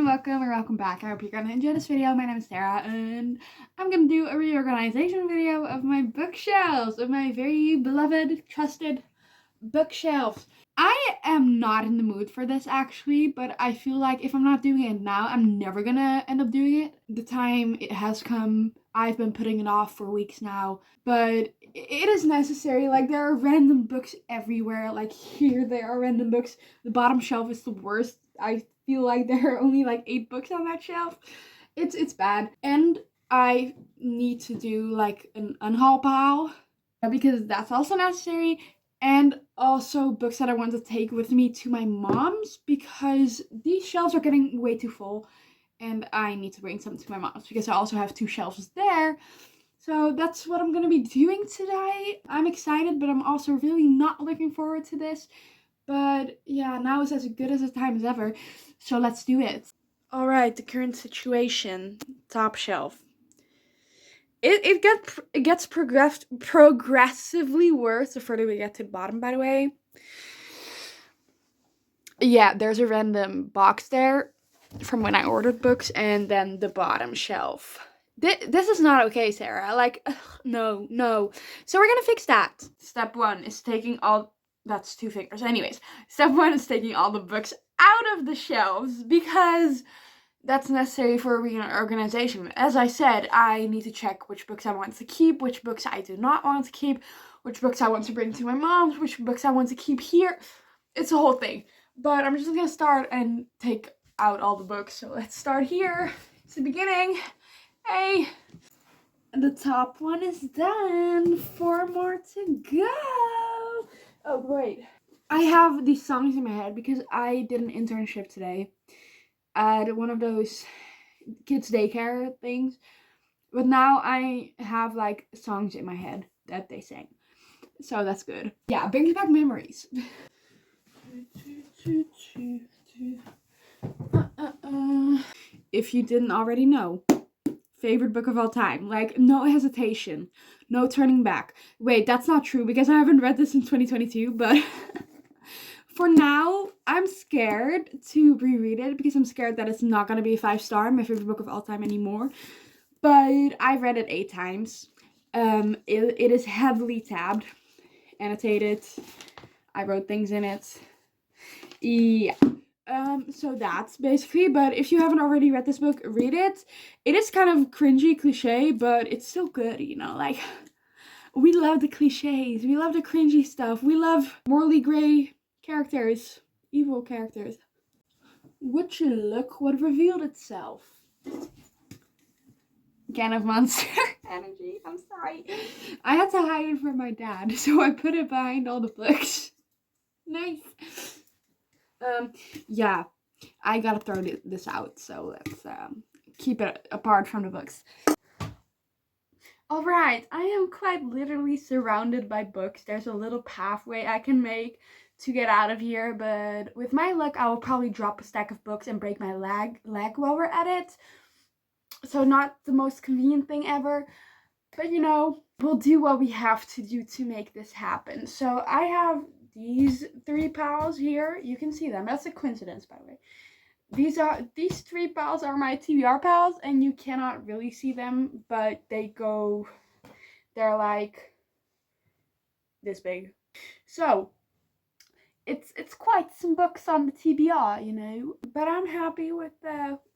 welcome or welcome back. I hope you're gonna enjoy this video. My name is Sarah and I'm gonna do a reorganization video of my bookshelves, of my very beloved, trusted bookshelves. I am not in the mood for this actually, but I feel like if I'm not doing it now, I'm never gonna end up doing it. The time it has come. I've been putting it off for weeks now, but it is necessary. Like, there are random books everywhere. Like, here there are random books. The bottom shelf is the worst. I feel like there are only like 8 books on that shelf. It's bad. And I need to do like an unhaul pile because that's also necessary. And also books that I want to take with me to my mom's because these shelves are getting way too full and I need to bring some to my mom's because I also have 2 shelves there. So that's what I'm gonna be doing today. I'm excited, but I'm also really not looking forward to this. But yeah, now is as good as a time as ever. So let's do it. All right, the current situation, top shelf. It gets progressively worse the further we get to the bottom, by the way. Yeah, there's a random box there from when I ordered books, and then the bottom shelf. This is not okay, Sarah. Like, ugh, no. So we're gonna fix that. Step 1 is taking all... That's 2 fingers. Anyways, step 1 is taking all the books out of the shelves because that's necessary for a reorganization. As I said, I need to check which books I want to keep, which books I do not want to keep, which books I want to bring to my mom's, which books I want to keep here. It's a whole thing. But I'm just gonna start and take out all the books. So let's start here. It's the beginning. Hey, the top one is done. 4 more to go. Oh, wait. I have these songs in my head because I did an internship today at one of those kids daycare things. But now I have like songs in my head that they sang. So that's good. Yeah, it brings back memories. If you didn't already know, favorite book of all time. Like, no hesitation, no turning back. Wait, that's not true because I haven't read this in 2022, but for now, I'm scared to reread it because I'm scared that it's not gonna be a 5-star, my favorite book of all time anymore. But I've read it 8 times. It is heavily tabbed, annotated. I wrote things in it. Yeah. So that's basically, but if you haven't already read this book, read it. It is kind of cringy, cliche, but it's still good, you know, like, we love the cliches, we love the cringy stuff, we love morally gray characters, evil characters. Would you look what revealed itself? Can of Monster energy, I'm sorry. I had to hide it from my dad, so I put it behind all the books. Nice. Yeah, I gotta throw this out, so let's keep it apart from the books. Alright, I am quite literally surrounded by books. There's a little pathway I can make to get out of here, but with my luck, I will probably drop a stack of books and break my leg while we're at it. So not the most convenient thing ever, but you know, we'll do what we have to do to make this happen. So I have these 3 pals here. You can see them. That's a coincidence, by the way. These 3 pals are my TBR pals, and you cannot really see them, but they're like this big. So it's quite some books on the TBR, you know, but I'm happy with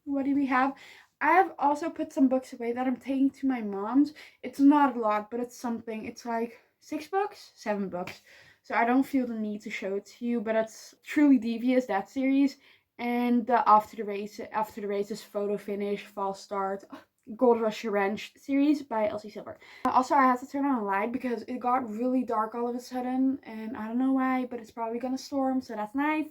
what do we have. I have also put some books away that I'm taking to my mom's. It's not a lot, but it's something. It's like 6 books, 7 books. So I don't feel the need to show it to you, but it's Truly Devious, that series, and the After the Races, Photo Finish, False Start, Gold Rush Ranch series by Elsie Silver. Also, I had to turn on a light because it got really dark all of a sudden, and I don't know why, but it's probably gonna storm, so that's nice.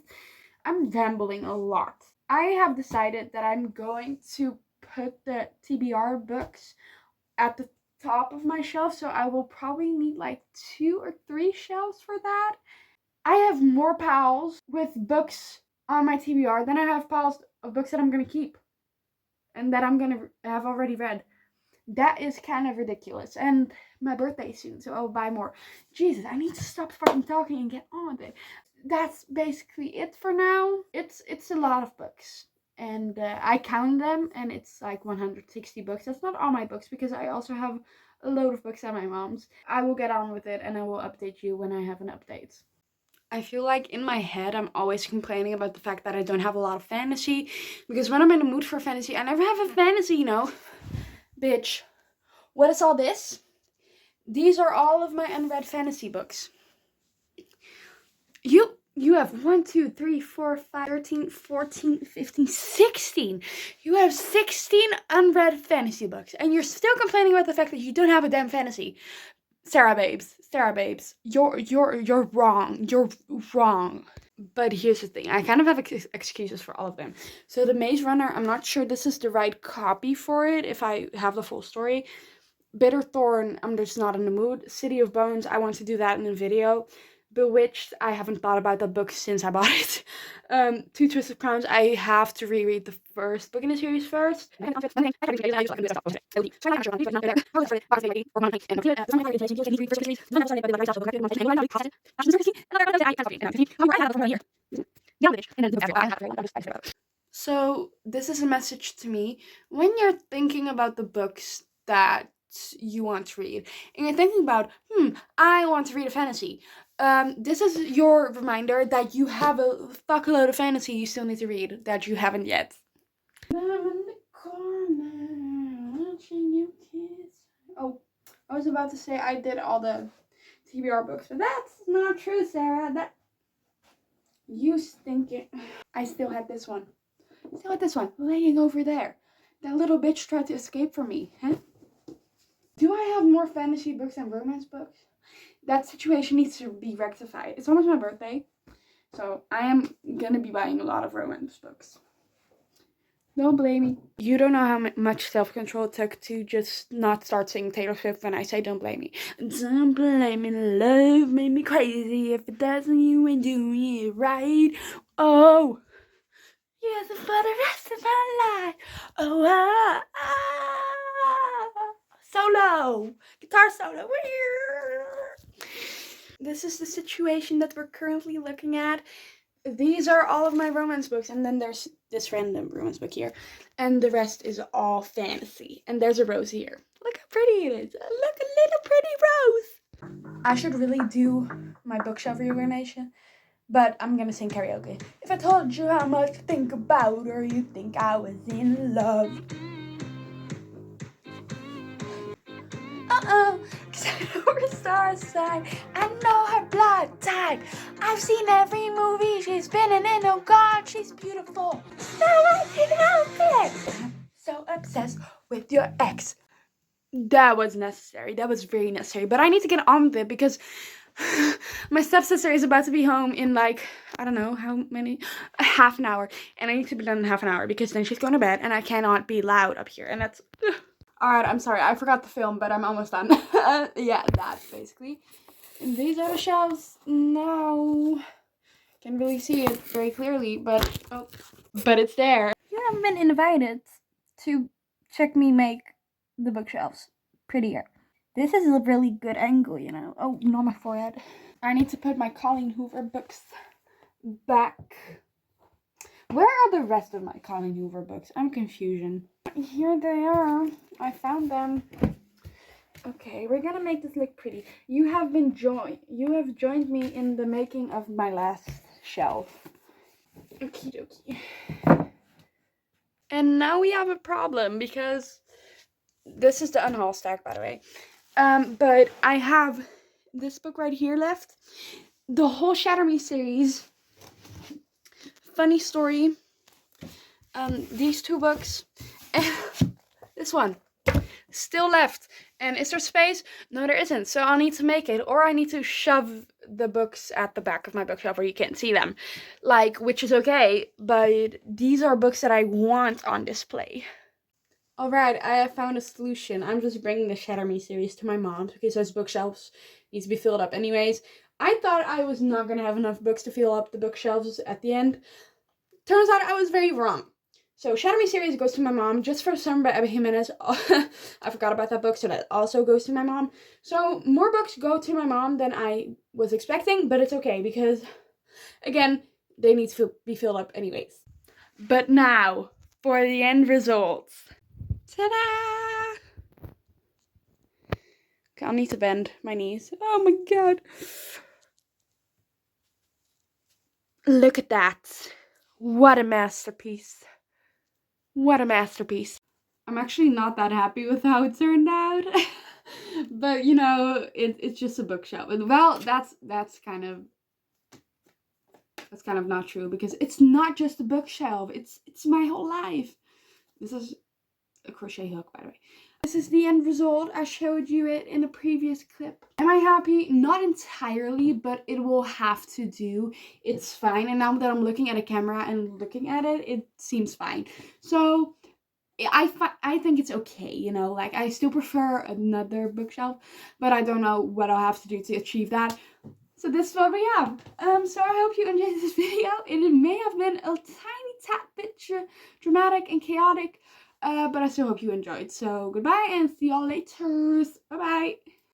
I'm rambling a lot. I have decided that I'm going to put the TBR books at the top of my shelf, so I will probably need like 2 or 3 shelves for that. I have more piles with books on my TBR than I have piles of books that I'm gonna keep and that I'm gonna have already read. That is kind of ridiculous, and my birthday's soon, so I'll buy more. Jesus, I need to stop fucking talking and get on with it. That's basically it for now. It's a lot of books. and I count them, and it's like 160 books. That's not all my books because I also have a load of books at my mom's. I will get on with it, and I will update you when I have an update. I feel like in my head I'm always complaining about the fact that I don't have a lot of fantasy, because when I'm in the mood for fantasy, I never have a fantasy, you know. Bitch, what is all this? These are all of my unread fantasy books. You have 1, 2, 3, 4, 5, 13, 14, 15, 16. You have 16 unread fantasy books, and you're still complaining about the fact that you don't have a damn fantasy. Sarah babes, you're wrong. You're wrong. But here's the thing, I kind of have excuses for all of them. So the Maze Runner, I'm not sure this is the right copy for it if I have the full story. Bitterthorn, I'm just not in the mood. City of Bones, I want to do that in a video. Bewitched, I haven't thought about that book since I bought it. Two Twisted Crowns, I have to reread the first book in the series first. So this is a message to me. When you're thinking about the books that you want to read, and you're thinking about, I want to read a fantasy. This is your reminder that you have a fuckload of fantasy you still need to read that you haven't yet. I'm in the corner watching you kiss. Oh, I was about to say I did all the TBR books, but that's not true, Sarah. That you stinking. I still had this one. Laying over there. That little bitch tried to escape from me, huh? Do I have more fantasy books than romance books? That situation needs to be rectified. It's almost my birthday, so I am gonna be buying a lot of romance books. Don't blame me. You don't know how much self-control it took to just not start singing Taylor Swift when I say don't blame me. Don't blame me, love made me crazy. If it doesn't, you ain't doing it right. Oh, yes, for the rest of my life. Oh, solo, guitar solo. This is the situation that we're currently looking at. These are all of my romance books, and then there's this random romance book here, and the rest is all fantasy. And there's a rose here. Look how pretty it is. Look, a little pretty rose. I should really do my bookshelf reorganization, but I'm gonna sing karaoke. If I told you how much to think about her, you'd think I was in love. Cause I know her star side, I know her blood type. I've seen every movie she's been in, and oh god, she's beautiful. So I can't help it. I'm so obsessed with your ex. That was necessary. That was very necessary. But I need to get on with it because my stepsister is about to be home in like, I don't know how many, half an hour. And I need to be done in half an hour because then she's going to bed and I cannot be loud up here. And that's... Alright, I'm sorry. I forgot the film, but I'm almost done. Yeah, that basically. And these are the shelves. No. Can't really see it very clearly, but it's there. You haven't been invited to check me make the bookshelves prettier. This is a really good angle, you know. Oh, not my forehead. I need to put my Colleen Hoover books back. Where are the rest of my Colleen Hoover books? I'm confusion. Here they are. I found them. Okay, we're gonna make this look pretty. You have joined me in the making of my last shelf. Okie dokie. And now we have a problem because this is the unhaul stack, by the way. But I have this book right here left. The whole Shatter Me series. Funny story. These two books. And this one. Still left. And is there space? No, there isn't. So I'll need to make it. Or I need to shove the books at the back of my bookshelf where you can't see them. Like, which is okay. But these are books that I want on display. Alright, I have found a solution. I'm just bringing the Shatter Me series to my mom's because those bookshelves need to be filled up anyways. I thought I was not going to have enough books to fill up the bookshelves at the end. Turns out I was very wrong. So Shatter Me series goes to my mom. Just for Summer by Abby Jimenez. I forgot about that book, so that also goes to my mom. So more books go to my mom than I was expecting, but it's okay because, again, they need to be filled up anyways. But now for the end results. Ta-da! Okay, I'll need to bend my knees. Oh my god. Look at that. What a masterpiece. What a masterpiece. I'm actually not that happy with how it turned out. But you know, it's just a bookshelf. Well, that's kind of not true, because it's not just a bookshelf. It's my whole life. This is a crochet hook, by the way. This is the end result. I showed you it in a previous clip. Am I happy? Not entirely, but it will have to do. It's fine. And now that I'm looking at a camera and looking at it, it seems fine. So I think it's okay, you know, like I still prefer another bookshelf, but I don't know what I'll have to do to achieve that. So this is what we have. So I hope you enjoyed this video. It may have been a tiny tad bit dramatic and chaotic, but I still hope you enjoyed. So goodbye and see y'all later. Bye bye.